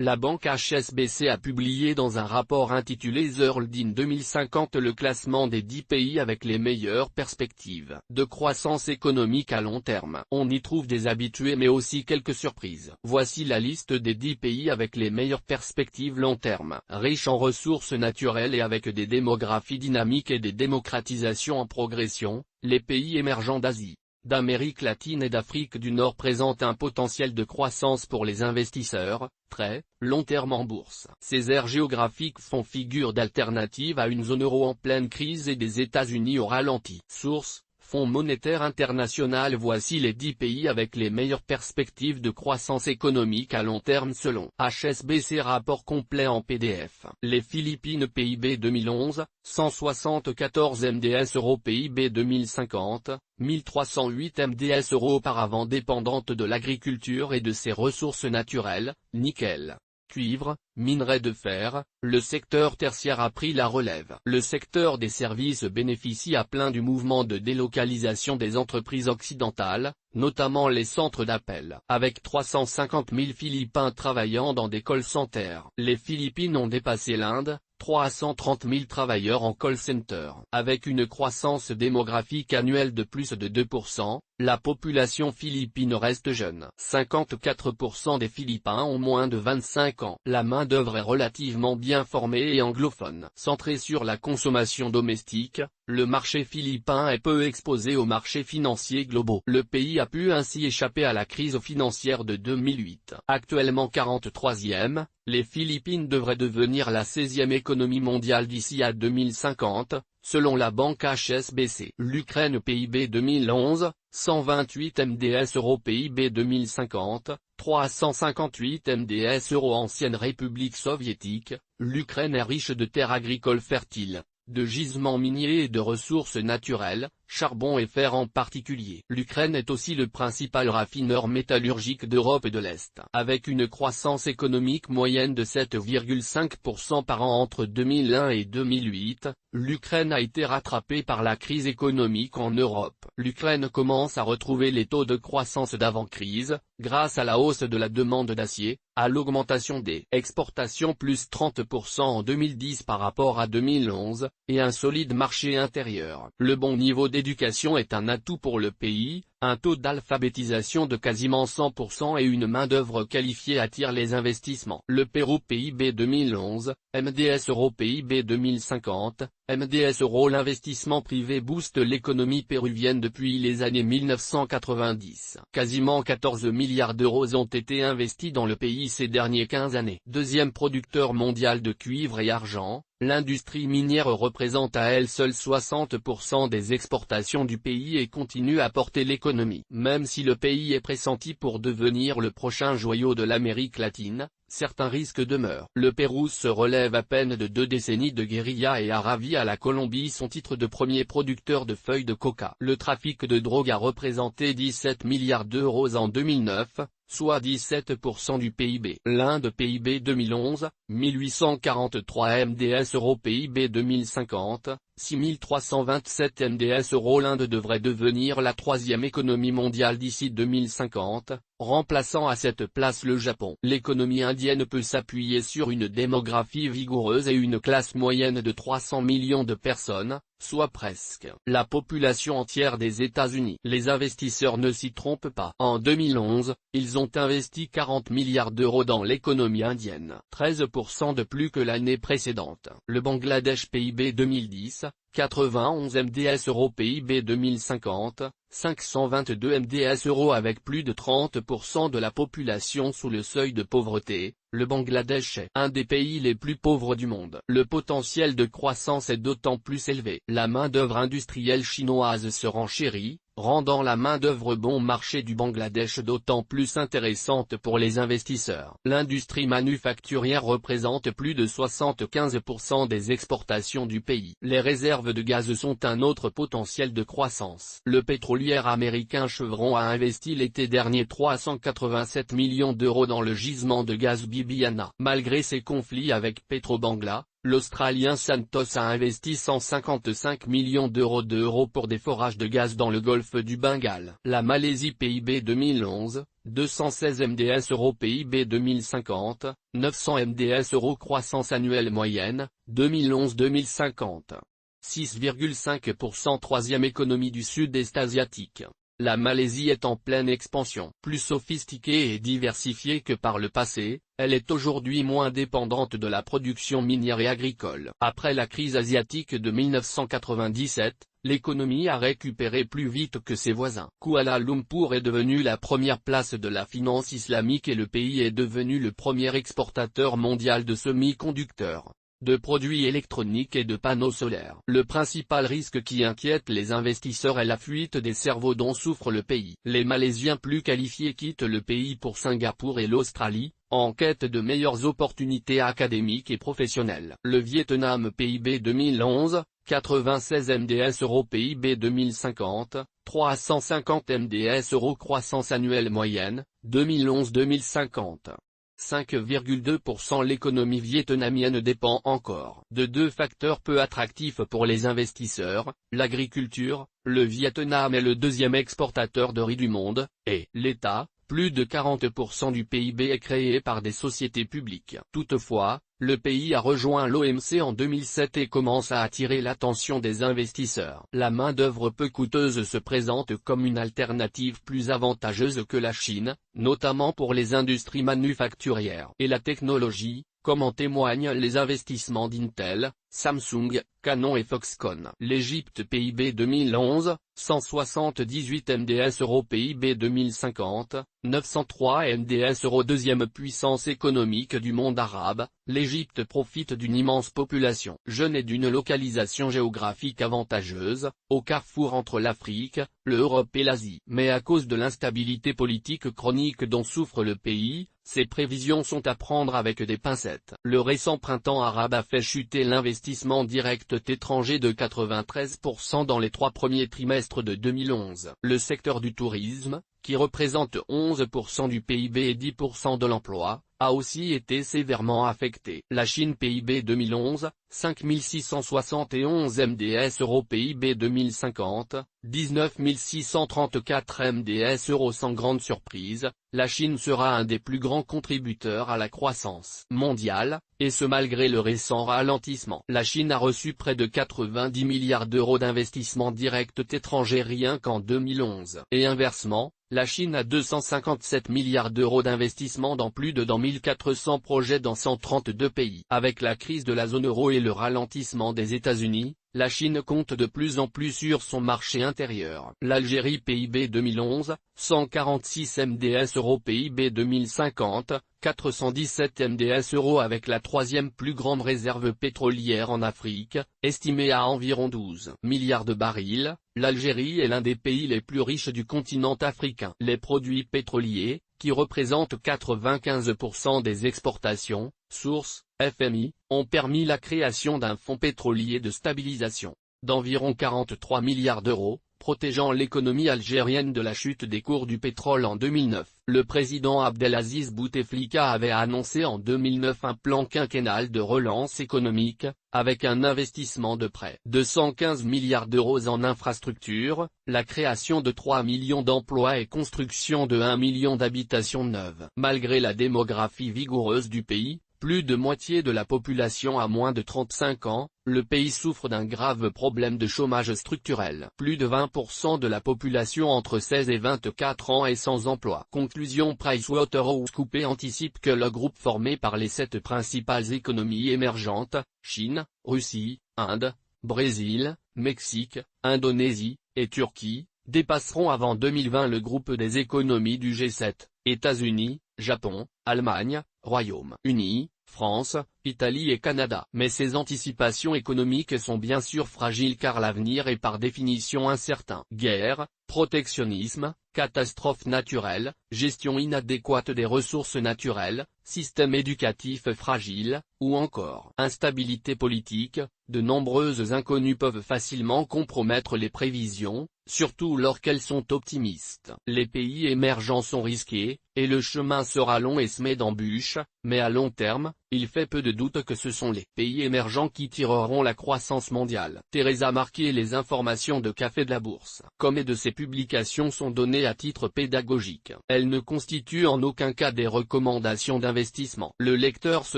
La banque HSBC a publié dans un rapport intitulé The World in 2050 le classement des 10 pays avec les meilleures perspectives de croissance économique à long terme. On y trouve des habitués mais aussi quelques surprises. Voici la liste des 10 pays avec les meilleures perspectives long terme, riches en ressources naturelles et avec des démographies dynamiques et des démocratisations en progression. Les pays émergents d'Asie, d'Amérique latine et d'Afrique du Nord présentent un potentiel de croissance pour les investisseurs, très long terme en bourse. Ces aires géographiques font figure d'alternative à une zone euro en pleine crise et des États-Unis au ralenti. Source: Fonds monétaire international. Voici les 10 pays avec les meilleures perspectives de croissance économique à long terme selon HSBC. Rapport complet en PDF. Les Philippines. PIB 2011, 174 MDS euros. PIB 2050, 1308 MDS euros. Auparavant dépendante de l'agriculture et de ses ressources naturelles, nickel, cuivre, minerais de fer, le secteur tertiaire a pris la relève. Le secteur des services bénéficie à plein du mouvement de délocalisation des entreprises occidentales, notamment les centres d'appel. Avec 350 000 Philippins travaillant dans des call centers, les Philippines ont dépassé l'Inde, 330 000 travailleurs en call center. Avec une croissance démographique annuelle de plus de 2%, la population philippine reste jeune. 54% des Philippins ont moins de 25 ans. La main-d'œuvre est relativement bien formée et anglophone. Centrée sur la consommation domestique, le marché philippin est peu exposé aux marchés financiers globaux. Le pays a pu ainsi échapper à la crise financière de 2008. Actuellement 43e, les Philippines devraient devenir la 16e économie mondiale d'ici à 2050, selon la banque HSBC. L'Ukraine. PIB 2011, 128 MDS euros. PIB 2050, 358 MDS euros. Ancienne République soviétique, l'Ukraine est riche de terres agricoles fertiles, de gisements miniers et de ressources naturelles, charbon et fer en particulier. L'Ukraine est aussi le principal raffineur métallurgique d'Europe et de l'Est. Avec une croissance économique moyenne de 7,5% par an entre 2001 et 2008, l'Ukraine a été rattrapée par la crise économique en Europe. L'Ukraine commence à retrouver les taux de croissance d'avant-crise, grâce à la hausse de la demande d'acier, à l'augmentation des exportations plus 30% en 2010 par rapport à 2011, et un solide marché intérieur. Le bon niveau d'éducation est un atout pour le pays, un taux d'alphabétisation de quasiment 100% et une main-d'œuvre qualifiée attirent les investissements. Le Pérou. PIB 2011, MDS euros. PIB 2050, MDS euros. L'investissement privé booste l'économie péruvienne depuis les années 1990. Quasiment 14 milliards d'euros ont été investis dans le pays ces dernières 15 années. Deuxième producteur mondial de cuivre et argent, l'industrie minière représente à elle seule 60% des exportations du pays et continue à porter l'économie. Même si le pays est pressenti pour devenir le prochain joyau de l'Amérique latine, certains risques demeurent. Le Pérou se relève à peine de 2 décennies de guérilla et a ravi à la Colombie son titre de premier producteur de feuilles de coca. Le trafic de drogue a représenté 17 milliards d'euros en 2009, soit 17% du PIB. L'Inde. PIB 2011, 1843 MDS euros. PIB 2050, 6327 MDS euros. L'Inde devrait devenir la 3e économie mondiale d'ici 2050, remplaçant à cette place le Japon. L'économie indienne peut s'appuyer sur une démographie vigoureuse et une classe moyenne de 300 millions de personnes, soit presque la population entière des États-Unis. Les investisseurs ne s'y trompent pas. En 2011, ils ont investi 40 milliards d'euros dans l'économie indienne, 13% de plus que l'année précédente. Le Bangladesh. PIB 2010, 91 MDS euros. PIB 2050, 522 MDS euros. Avec plus de 30% de la population sous le seuil de pauvreté, le Bangladesh est un des pays les plus pauvres du monde. Le potentiel de croissance est d'autant plus élevé. La main-d'œuvre industrielle chinoise se renchérit, rendant la main-d'œuvre bon marché du Bangladesh d'autant plus intéressante pour les investisseurs. L'industrie manufacturière représente plus de 75% des exportations du pays. Les réserves de gaz sont un autre potentiel de croissance. Le pétrole. pétrolière américain Chevron a investi l'été dernier 387 millions d'euros dans le gisement de gaz Bibiyana. Malgré ses conflits avec Petrobangla, l'Australien Santos a investi 155 millions d'euros pour des forages de gaz dans le golfe du Bengale. La Malaisie PIB 2011, 216 MDS € PIB 2050, 900 MDS € croissance annuelle moyenne, 2011-2050. 6,5% troisième économie du sud-est asiatique. La Malaisie est en pleine expansion. Plus sophistiquée et diversifiée que par le passé, elle est aujourd'hui moins dépendante de la production minière et agricole. Après la crise asiatique de 1997, l'économie a récupéré plus vite que ses voisins. Kuala Lumpur est devenue la première place de la finance islamique et le pays est devenu le premier exportateur mondial de semi-conducteurs, de produits électroniques et de panneaux solaires. Le principal risque qui inquiète les investisseurs est la fuite des cerveaux dont souffre le pays. Les Malaisiens plus qualifiés quittent le pays pour Singapour et l'Australie, en quête de meilleures opportunités académiques et professionnelles. Le Vietnam PIB 2011, 96 MDS € PIB 2050, 350 MDS € croissance annuelle moyenne, 2011-2050. 5,2%. L'économie vietnamienne dépend encore de deux facteurs peu attractifs pour les investisseurs, l'agriculture, le Vietnam est le deuxième exportateur de riz du monde, et l'État, plus de 40% du PIB est créé par des sociétés publiques. Toutefois, le pays a rejoint l'OMC en 2007 et commence à attirer l'attention des investisseurs. La main-d'œuvre peu coûteuse se présente comme une alternative plus avantageuse que la Chine, notamment pour les industries manufacturières et la technologie, comme en témoignent les investissements d'Intel, Samsung, Canon et Foxconn. L'Égypte PIB 2011, 178 MDS € PIB 2050, 903 MDS € deuxième puissance économique du monde arabe, l'Égypte profite d'une immense population jeune et d'une localisation géographique avantageuse, au carrefour entre l'Afrique, l'Europe et l'Asie. Mais à cause de l'instabilité politique chronique dont souffre le pays, ces prévisions sont à prendre avec des pincettes. Le récent printemps arabe a fait chuter l'investissement direct étranger de 93% dans les 3 premiers trimestres de 2011. Le secteur du tourisme, qui représente 11% du PIB et 10% de l'emploi, a aussi été sévèrement affecté. La Chine PIB 2011, 5671 MDS € PIB 2050, 19 634 MDS € Sans grande surprise, la Chine sera un des plus grands contributeurs à la croissance mondiale, et ce malgré le récent ralentissement. La Chine a reçu près de 90 milliards d'euros d'investissements directs étrangers rien qu'en 2011. Et inversement, la Chine a 257 milliards d'euros d'investissements dans plus de 1400 projets dans 132 pays. Avec la crise de la zone euro et le ralentissement des États-Unis, la Chine compte de plus en plus sur son marché intérieur. L'Algérie PIB 2011, 146 MDS € PIB 2050, 417 MDS € avec la troisième plus grande réserve pétrolière en Afrique, estimée à environ 12 milliards de barils, l'Algérie est l'un des pays les plus riches du continent africain. Les produits pétroliers, qui représentent 95% des exportations, source, FMI, ont permis la création d'un fonds pétrolier de stabilisation, d'environ 43 milliards d'euros, protégeant l'économie algérienne de la chute des cours du pétrole en 2009. Le président Abdelaziz Bouteflika avait annoncé en 2009 un plan quinquennal de relance économique, avec un investissement de près de 115 milliards d'euros en infrastructures, la création de 3 millions d'emplois et construction de 1 million d'habitations neuves. Malgré la démographie vigoureuse du pays, plus de moitié de la population a moins de 35 ans, le pays souffre d'un grave problème de chômage structurel. Plus de 20% de la population entre 16 et 24 ans est sans emploi. Conclusion: PricewaterhouseCoopers anticipe que le groupe formé par les 7 principales économies émergentes, Chine, Russie, Inde, Brésil, Mexique, Indonésie, et Turquie, dépasseront avant 2020 le groupe des économies du G7, États-Unis, Japon, Allemagne, Royaume-Uni, France, Italie et Canada. Mais ces anticipations économiques sont bien sûr fragiles car l'avenir est par définition incertain. Guerre, protectionnisme, catastrophes naturelles, gestion inadéquate des ressources naturelles, système éducatif fragile, ou encore instabilité politique, de nombreuses inconnues peuvent facilement compromettre les prévisions, surtout lorsqu'elles sont optimistes. Les pays émergents sont risqués, et le chemin sera long et semé d'embûches, mais à long terme, il fait peu de doute que ce sont les pays émergents qui tireront la croissance mondiale. Teresa Marquet. Les informations de Café de la Bourse, comme et de ses publications sont données à titre pédagogique. Elles ne constituent en aucun cas des recommandations d'investissement. Le lecteur se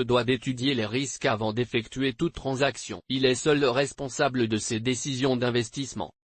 doit d'étudier les risques avant d'effectuer toute transaction. Il est seul responsable de ses décisions d'investissement.